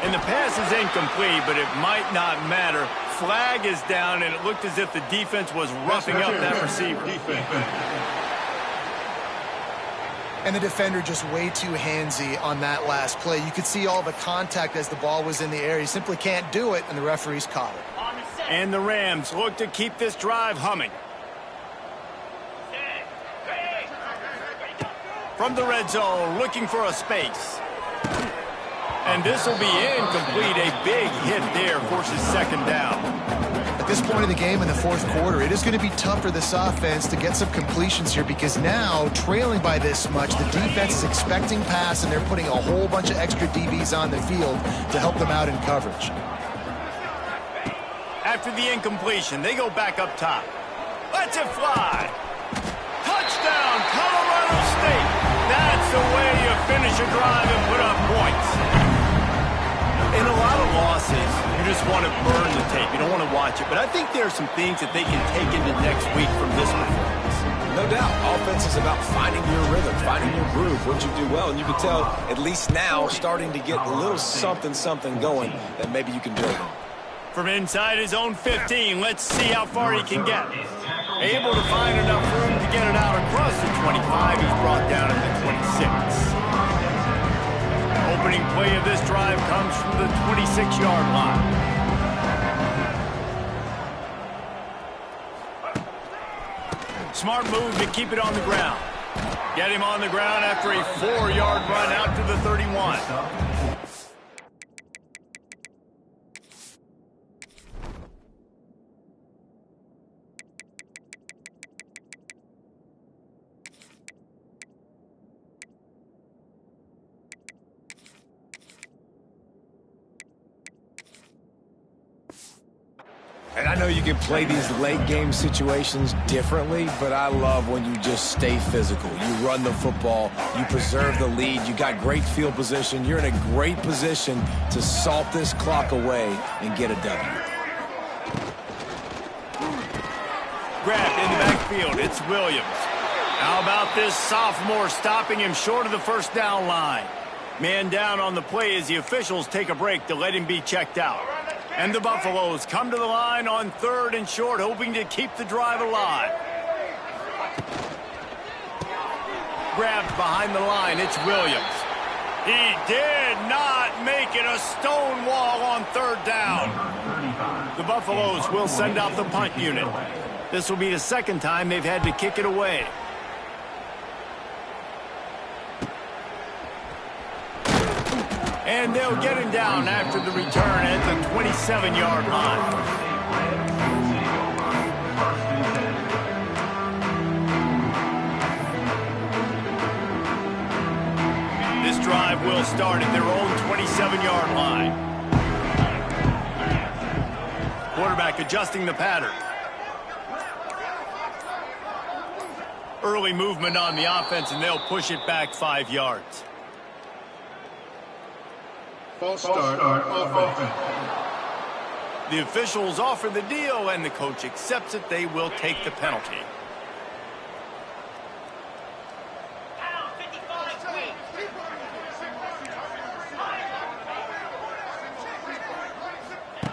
And the pass is incomplete, but it might not matter. Flag is down, and it looked as if the defense was roughing up that receiver. And the defender just way too handsy on that last play. You could see all the contact as the ball was in the air. He simply can't do it, and the referees caught it. And the Rams look to keep this drive humming. From the red zone, looking for a space. And this will be incomplete. A big hit there forces second down. At this point in the game in the fourth quarter, it is going to be tough for this offense to get some completions here because now, trailing by this much, the defense is expecting pass, and they're putting a whole bunch of extra DBs on the field to help them out in coverage. After the incompletion, they go back up top. Let's it fly. Touchdown, Colorado State. That's the way you finish a drive and put up points. In a lot of losses, you just want to burn the tape. You don't want to watch it. But I think there are some things that they can take into next week from this performance. No doubt. Offense is about finding your rhythm, finding your groove, what you do well. And you can tell, at least now, starting to get a little something going that maybe you can build on. From inside his own 15, let's see how far he can get. Able to find enough room to get it out across the 25. He's brought down at the 26. Opening play of this drive comes from the 26-yard line. Smart move to keep it on the ground. Get him on the ground after a 4-yard run out to the 31. And I know you can play these late game situations differently, but I love when you just stay physical. You run the football, you preserve the lead, you got great field position, you're in a great position to salt this clock away and get a W. Grabbed in the backfield, it's Williams. How about this sophomore stopping him short of the first down line? Man down on the play as the officials take a break to let him be checked out. And the Buffaloes come to the line on 3rd and short, hoping to keep the drive alive. Grabbed behind the line, it's Williams. He did not make it a stone wall on 3rd down. The Buffaloes will send out the punt unit. This will be the second time they've had to kick it away. And they'll get him down after the return at the 27-yard line. This drive will start at their own 27-yard line. Quarterback adjusting the pattern. Early movement on the offense, and they'll push it back 5 yards. False start, offense. The officials offer the deal, and the coach accepts it. They will take the penalty.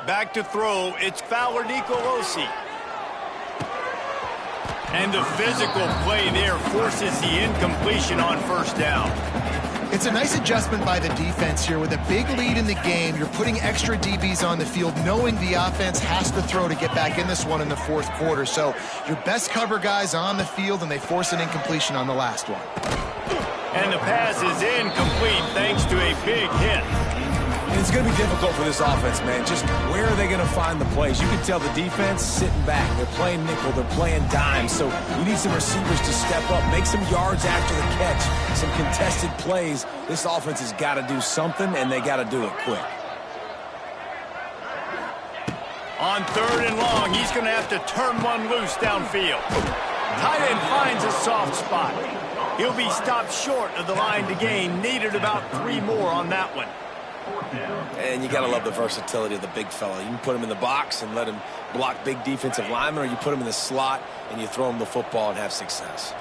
Back to throw, it's Fowler Nicolosi. And the physical play there forces the incompletion on 1st down. It's a nice adjustment by the defense here. With a big lead in the game, you're putting extra DBs on the field, knowing the offense has to throw to get back in this one in the 4th quarter. So your best cover guys on the field, and they force an incompletion on the last one. And the pass is incomplete thanks to a big hit. And it's going to be difficult for this offense, man. Just where are they going to find the plays? You can tell the defense sitting back. They're playing nickel. They're playing dime. So you need some receivers to step up, make some yards after the catch, some contested plays. This offense has got to do something, and they got to do it quick. On 3rd and long, he's going to have to turn one loose downfield. Tight end finds a soft spot. He'll be stopped short of the line to gain. Needed about 3 more on that one. And you got to love the versatility of the big fella. You can put him in the box and let him block big defensive linemen, or you put him in the slot and you throw him the football and have success.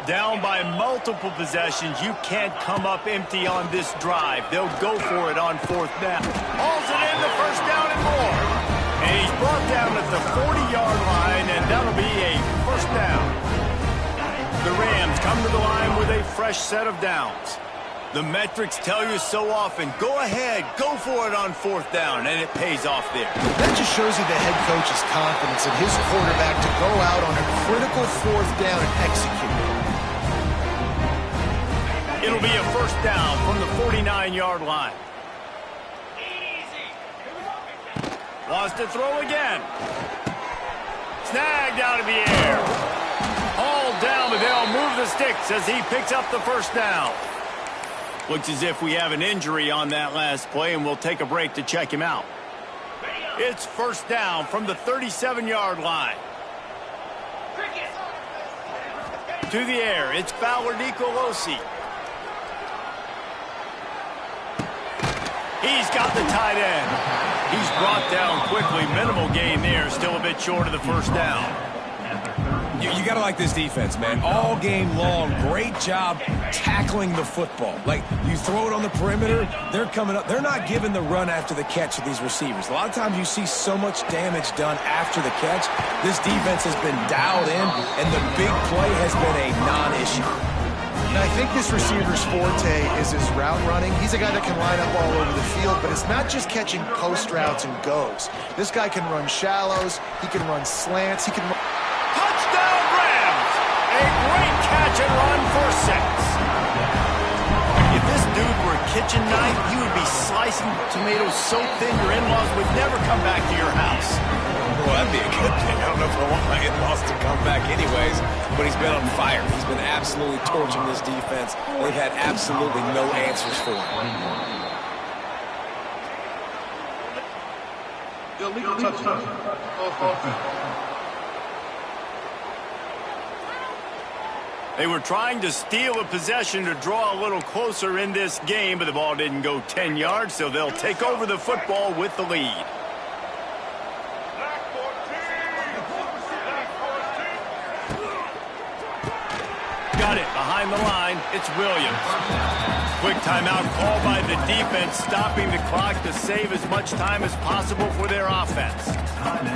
Down by multiple possessions, you can't come up empty on this drive. They'll go for it on 4th down. Hauls it in, the 1st down and more. And he's brought down at the 40-yard line, and that'll be a first down. The Rams come to the line with a fresh set of downs. The metrics tell you so often, go ahead, go for it on fourth down, and it pays off there. That just shows you the head coach's confidence in his quarterback to go out on a critical fourth down and execute. It'll be a first down from the 49-yard line. Wants to throw again. Snagged out of the air. Hauled down, but they'll move the sticks as he picks up the first down. Looks as if we have an injury on that last play, and we'll take a break to check him out. It's first down from the 37-yard line. To the air, it's Fowler Nicolosi. He's got the tight end. He's brought down quickly. Minimal gain there. Still a bit short of the first down. You got to like this defense, man. All game long, great job tackling the football. Like, you throw it on the perimeter, they're coming up. They're not giving the run after the catch to these receivers. A lot of times you see so much damage done after the catch. This defense has been dialed in, and the big play has been a non-issue. And I think this receiver's forte is his route running. He's a guy that can line up all over the field, but it's not just catching post routes and goes. This guy can run shallows. He can run slants. He can run... Touchdown Rams! A great catch and run for 6. If this dude were a kitchen knife, he would be slicing tomatoes so thin your in-laws would never come back to your house. Well, that'd be a good thing. I don't know if I want my in-laws to come back anyways, but he's been on fire. He's been absolutely torching this defense. They've had absolutely no answers for him. Illegal touchdown. Offense. They were trying to steal a possession to draw a little closer in this game, but the ball didn't go 10 yards, so they'll take over the football with the lead. Got it behind the line. It's Williams. Quick timeout called by the defense, stopping the clock to save as much time as possible for their offense.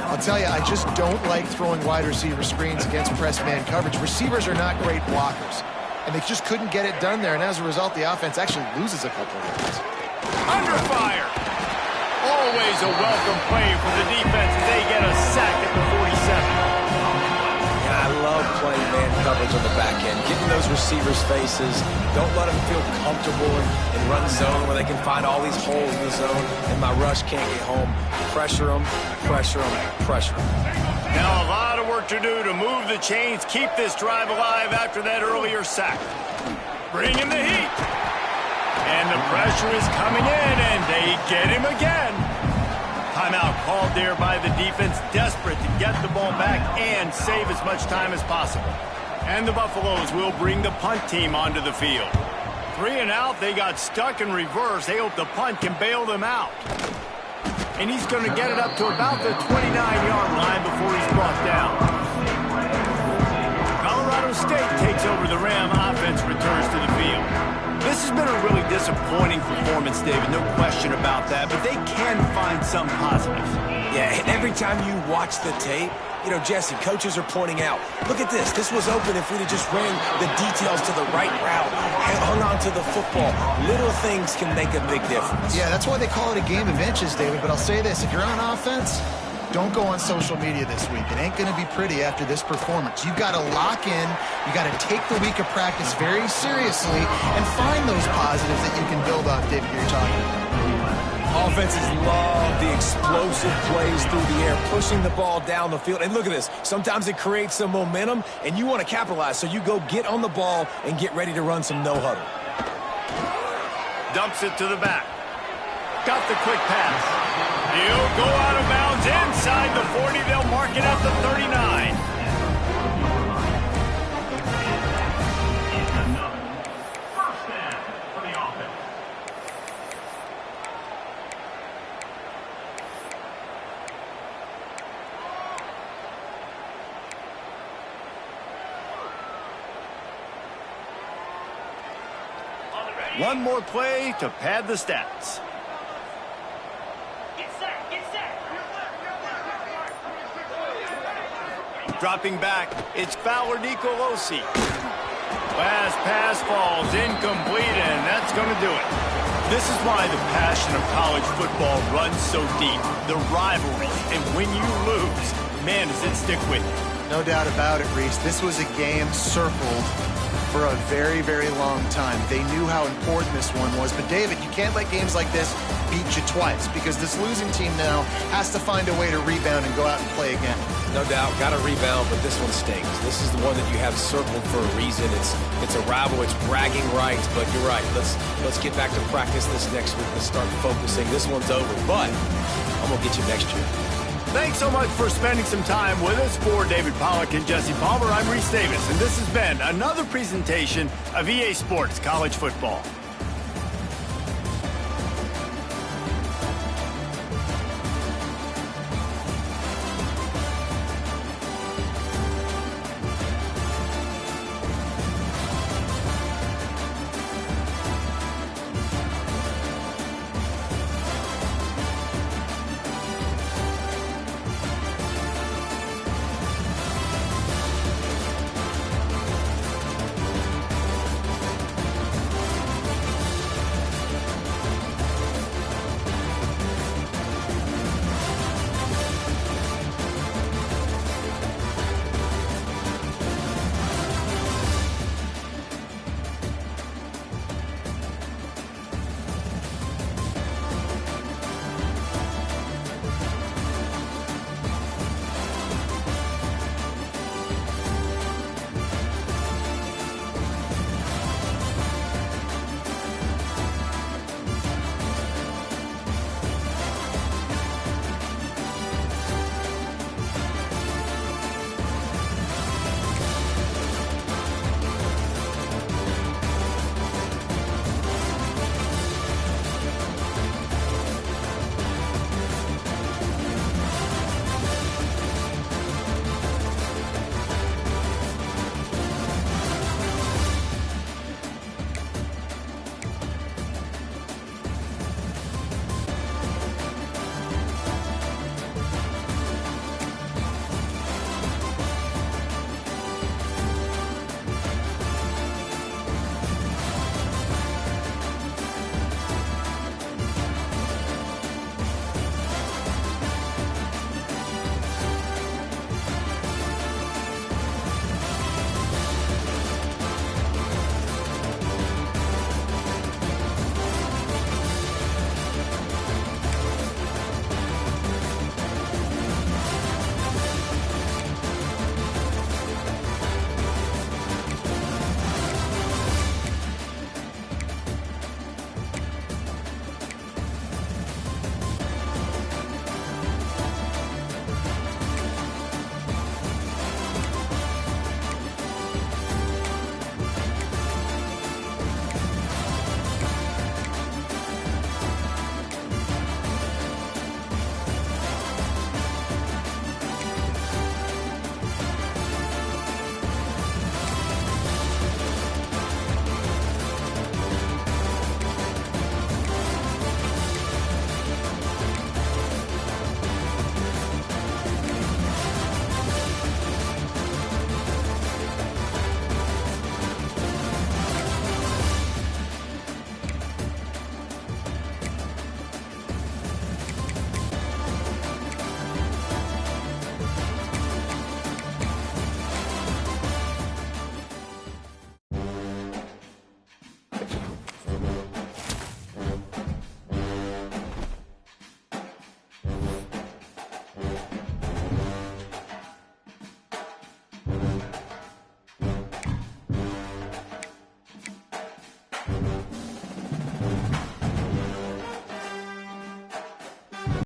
I'll tell you, I just don't like throwing wide receiver screens against press man coverage. Receivers are not great blockers, and they just couldn't get it done there, and as a result, the offense actually loses a couple of yards. Under fire! Always a welcome play for the defense as they get a sack at the 47. And I love playing man coverage on the back end, getting those receivers' faces. Don't let them feel comfortable in run zone where they can find all these holes in the zone, and my rush can't get home. Pressure them, pressure them, pressure them. Now a lot of work to do to move the chains, keep this drive alive after that earlier sack. Bring in the heat. And the pressure is coming in, and they get him again. Timeout called there by the defense, desperate to get the ball back and save as much time as possible. And the Buffaloes will bring the punt team onto the field. 3 and out, they got stuck in reverse. They hope the punt can bail them out. And he's going to get it up to about the 29-yard line before he's brought down. Colorado State takes over the Ram offense, returns to the field. This has been a really disappointing performance, David, no question about that, but they can find some positives. Yeah, and every time you watch the tape, you know, Jesse, coaches are pointing out, look at this. This was open if we'd have just ran the details to the right route, hung on to the football. Little things can make a big difference. Yeah, that's why they call it a game of inches, David, but I'll say this. If you're on offense, don't go on social media this week. It ain't going to be pretty after this performance. You've got to lock in. You got to take the week of practice very seriously and find those positives that you can build off, David, you're talking about. Offenses love the explosive plays through the air, pushing the ball down the field. And look at this. Sometimes it creates some momentum, and you want to capitalize. So you go get on the ball and get ready to run some no-huddle. Dumps it to the back. Got the quick pass. He'll go out of bounds inside the 40. They'll mark it at the 39. One more play to pad the stats. Dropping back, it's Fowler Nicolosi. Last pass falls incomplete, and that's going to do it. This is why the passion of college football runs so deep. The rivalry, and when you lose, man, does it stick with you. No doubt about it, Reese. This was a game circled for a very, very long time. They knew how important this one was. But, David, you can't let games like this beat you twice because this losing team now has to find a way to rebound and go out and play again. No doubt, got to rebound, but this one stings. This is the one that you have circled for a reason. It's a rival, it's bragging rights, but you're right. Let's get back to practice this next week. Let's start focusing. This one's over, but I'm going to get you next year. Thanks so much for spending some time with us. For David Pollack and Jesse Palmer, I'm Reese Davis, and this has been another presentation of EA Sports College Football.